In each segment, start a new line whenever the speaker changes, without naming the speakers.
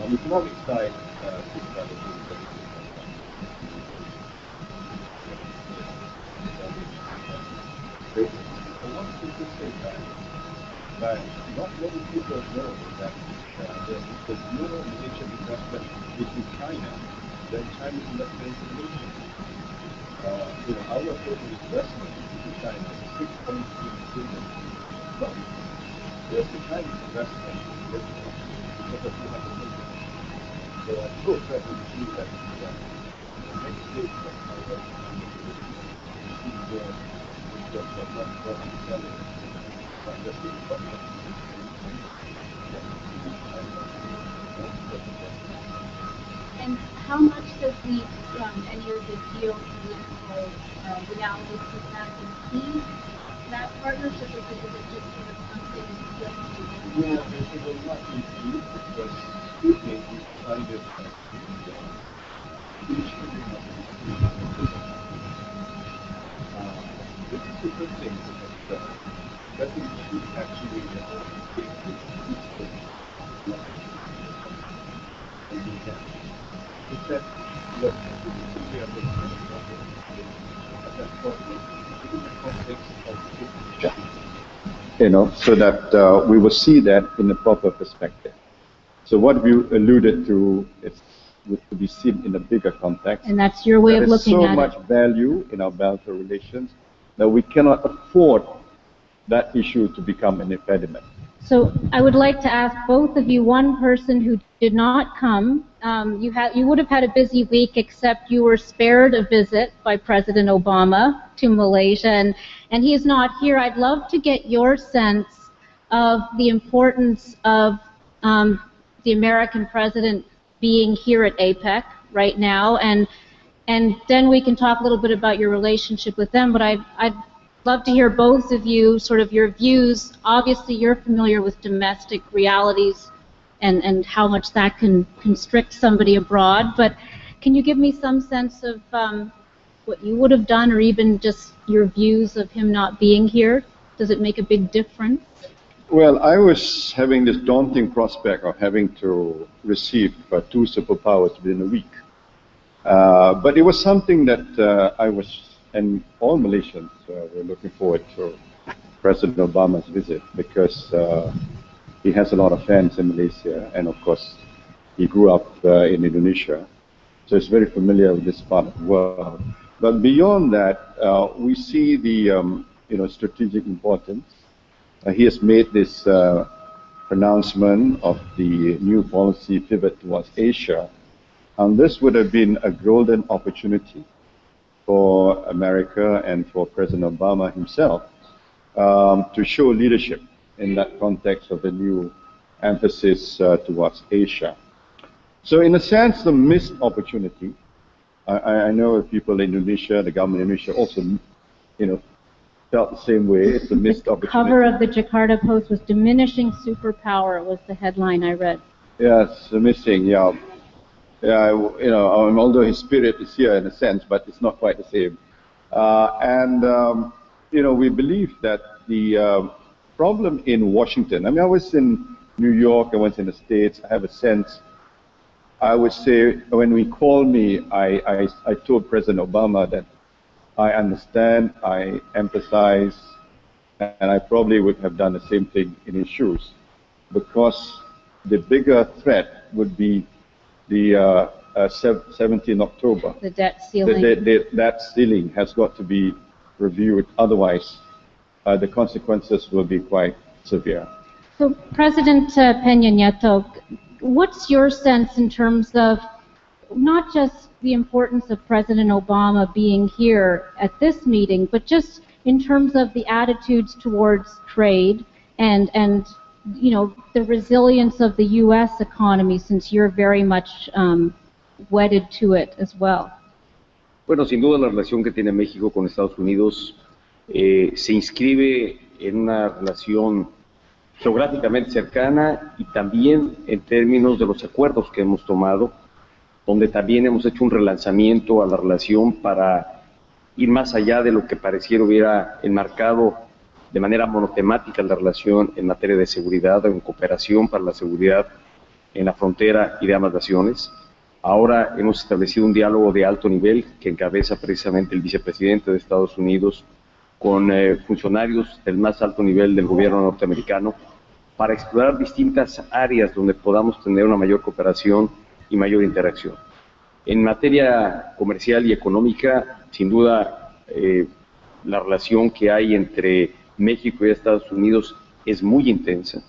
On the economic side, I want to just say that not many people know that there is no Malaysian investment into China, then China's investment into Malaysia. Our total investment into China is 6.3 billion. Whereas the Chinese investment is because of 200 million. So I'm so glad to see that the next stage of my work is not selling, but just the
And how much does any of the geopolitical realities of that impede that partnership, or is it just sort of something that
it will not impede because we find it each country must this is a good thing because that we should actually it's that look, we are looking at that problem in the context of so that we will see that in a proper perspective. So what we alluded to is to be seen in a bigger context.
And that's your way of looking at it.
There is so much value in our bilateral relations that we cannot afford that issue to become an impediment.
So I would like to ask both of you, one person who did not come, you would have had a busy week, except you were spared a visit by President Obama to Malaysia, and he is not here. I'd love to get your sense of the importance of the American president being here at APEC right now, and then we can talk a little bit about your relationship with them, but I'd love to hear both of you, sort of your views. Obviously, you're familiar with domestic realities and how much that can constrict somebody abroad, but can you give me some sense of what you would have done, or even just your views of him not being here? Does it make a big difference?
Well, I was having this daunting prospect of having to receive 2 superpowers within a week. But it was something that I was, and all Malaysians were looking forward to President Obama's visit, because he has a lot of fans in Malaysia, and of course he grew up in Indonesia, so he's very familiar with this part of the world. But beyond that, we see the strategic importance. He has made this pronouncement of the new policy pivot towards Asia, and this would have been a golden opportunity for America and for President Obama himself to show leadership in that context of the new emphasis towards Asia. So in a sense, the missed opportunity, I know people in Indonesia, the government in Indonesia also, felt the same way. It's a missed opportunity.
The cover of the Jakarta Post was "Diminishing Superpower" was the headline I read.
Yes, missing, yeah. Yeah, although his spirit is here in a sense, but it's not quite the same. We believe that the problem in Washington, I mean, I was in New York, I was in the States, I have a sense, I would say, when he called me, I told President Obama that I understand, I empathize, and I probably would have done the same thing in his shoes, because the bigger threat would be the 17 October.
The debt ceiling.
The debt ceiling has got to be reviewed, otherwise the consequences will be quite severe.
So President Peña Nieto, what's your sense in terms of not just the importance of President Obama being here at this meeting, but just in terms of the attitudes towards trade and the resilience of the U.S. economy, since you're very much wedded to it as well.
Bueno, sin duda la relación que tiene México con Estados Unidos se inscribe en una relación geográficamente cercana y también en términos de los acuerdos que hemos tomado, donde también hemos hecho un relanzamiento a la relación para ir más allá de lo que pareciera hubiera enmarcado de manera monotemática la relación en materia de seguridad o en cooperación para la seguridad en la frontera y de ambas naciones. Ahora hemos establecido un diálogo de alto nivel que encabeza precisamente el vicepresidente de Estados Unidos con funcionarios del más alto nivel del gobierno norteamericano para explorar distintas áreas donde podamos tener una mayor cooperación y mayor interacción. En materia comercial y económica, sin duda, la relación que hay entre México y Estados Unidos es muy intensa.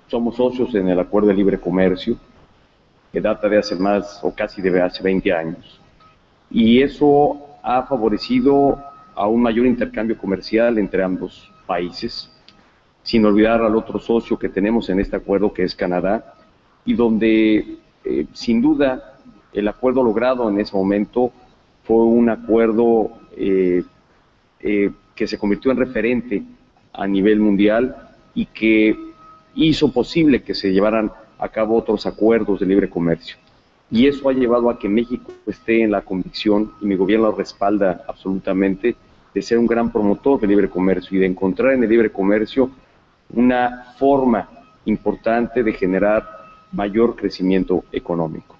Somos socios en el Acuerdo de Libre Comercio, que data de hace más o casi de hace 20 años. Y eso ha favorecido a un mayor intercambio comercial entre ambos países, sin olvidar al otro socio que tenemos en este acuerdo, que es Canadá, y donde, sin duda, el acuerdo logrado en ese momento fue un acuerdo que se convirtió en referente a nivel mundial y que hizo posible que se llevaran a cabo otros acuerdos de libre comercio. Y eso ha llevado a que México esté en la convicción, y mi gobierno lo respalda absolutamente, de ser un gran promotor del libre comercio y de encontrar en el libre comercio una forma importante de generar mayor crecimiento económico.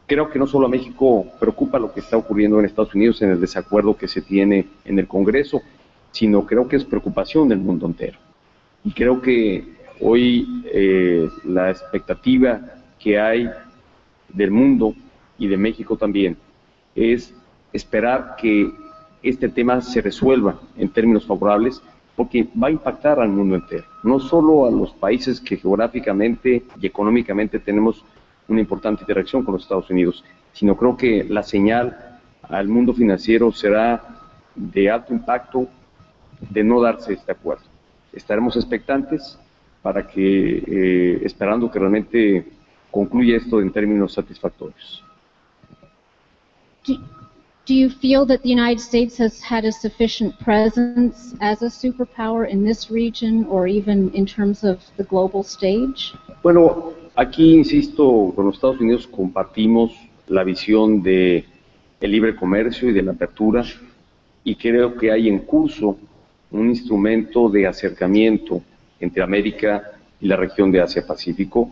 Creo que no solo a México preocupa lo que está ocurriendo en Estados Unidos en el desacuerdo que se tiene en el Congreso, sino creo que es preocupación del mundo entero. Y creo que hoy la expectativa que hay del mundo y de México también es esperar que este tema se resuelva en términos favorables, porque va a impactar al mundo entero, no solo a los países que geográficamente y económicamente tenemos una importante interacción con los Estados Unidos, sino creo que la señal al mundo financiero será de alto impacto de no darse este acuerdo. Estaremos expectantes para que, esperando que realmente concluya esto en términos satisfactorios.
Do you feel that the United States has had a sufficient presence as a superpower in this region or even in terms of the global stage?
Bueno, aquí, insisto, con los Estados Unidos compartimos la visión de el libre comercio y de la apertura, y creo que hay en curso un instrumento de acercamiento entre América y la región de Asia-Pacífico,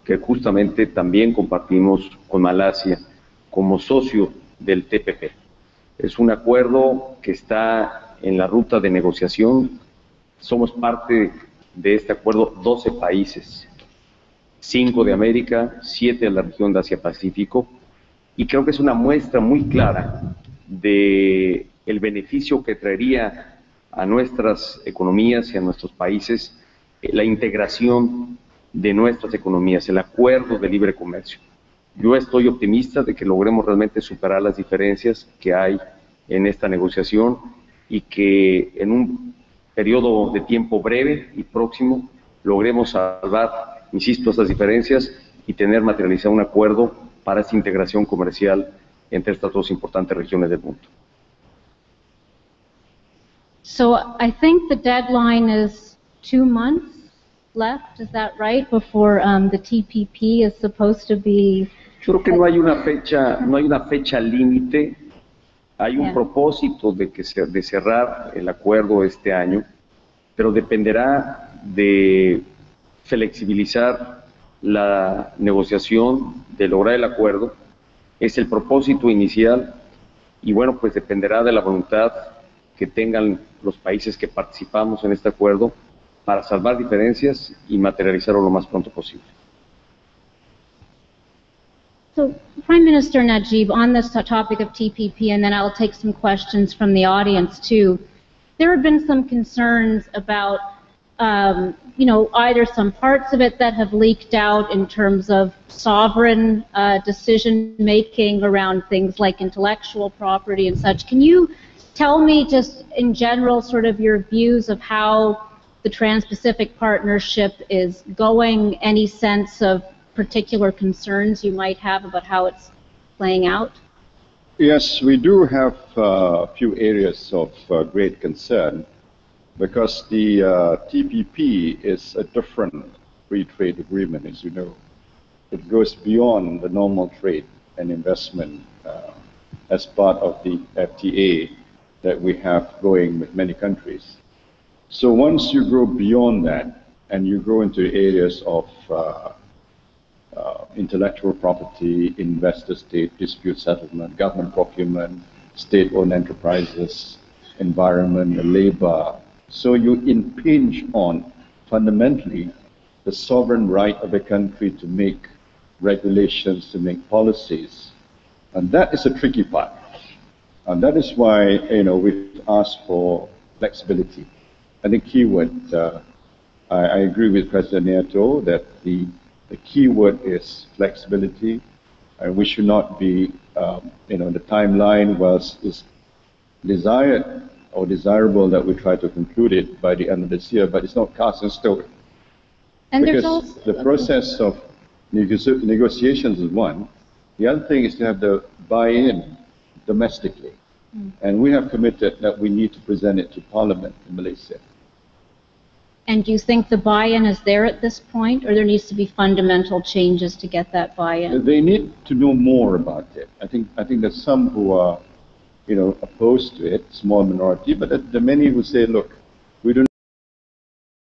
que justamente también compartimos con Malasia como socio del TPP. Es un acuerdo que está en la ruta de negociación. Somos parte de este acuerdo 12 países, 5 de América, 7 de la región de Asia-Pacífico, y creo que es una muestra muy clara de el beneficio que traería a nuestras economías y a nuestros países la integración de nuestras economías, el acuerdo de libre comercio. Yo estoy optimista de que logremos realmente superar las diferencias que hay en esta negociación y que en un periodo de tiempo breve y próximo logremos salvar, insisto, estas diferencias y tener materializado un acuerdo para esta integración comercial entre estas dos importantes regiones del mundo.
So I think the deadline is 2 months left, is that right, before the TPP is supposed to be...
Yo creo que no hay una fecha límite, hay un propósito de cerrar el acuerdo este año, pero dependerá de flexibilizar la negociación, de lograr el acuerdo. Es el propósito inicial y bueno, pues dependerá de la voluntad que tengan los países que participamos en este acuerdo para salvar diferencias y materializarlo lo más pronto posible.
So, Prime Minister Najib, on this topic of TPP, and then I'll take some questions from the audience too, there have been some concerns about you know, either some parts of it that have leaked out in terms of sovereign decision making around things like intellectual property and such. Can you tell me just in general sort of your views of how the Trans-Pacific Partnership is going, any sense of particular concerns you might have about how it's playing out?
Yes, we do have a few areas of great concern because the TPP is a different free trade agreement, as you know. It goes beyond the normal trade and investment as part of the FTA that we have going with many countries. So once you go beyond that and you go into areas of intellectual property, investor-state dispute settlement, government procurement, state-owned enterprises, environment, labor, so you impinge on fundamentally the sovereign right of a country to make regulations, to make policies. And that is a tricky part. And that is why, you know, we've asked for flexibility. And the key word, I agree with President Nieto that the key word is flexibility. And we should not be, you know, the timeline is desired or desirable that we try to conclude it by the end of this year, but it's not cast in stone.
And
because
there's also
the process of negotiations is one. The other thing is to have the buy-in domestically. And we have committed that we need to present it to Parliament in Malaysia.
And do you think the buy-in is there at this point, or there needs to be fundamental changes to get that buy-in?
They need to know more about it. I think there's some who are, you know, opposed to it, small minority, but there are many who say, look,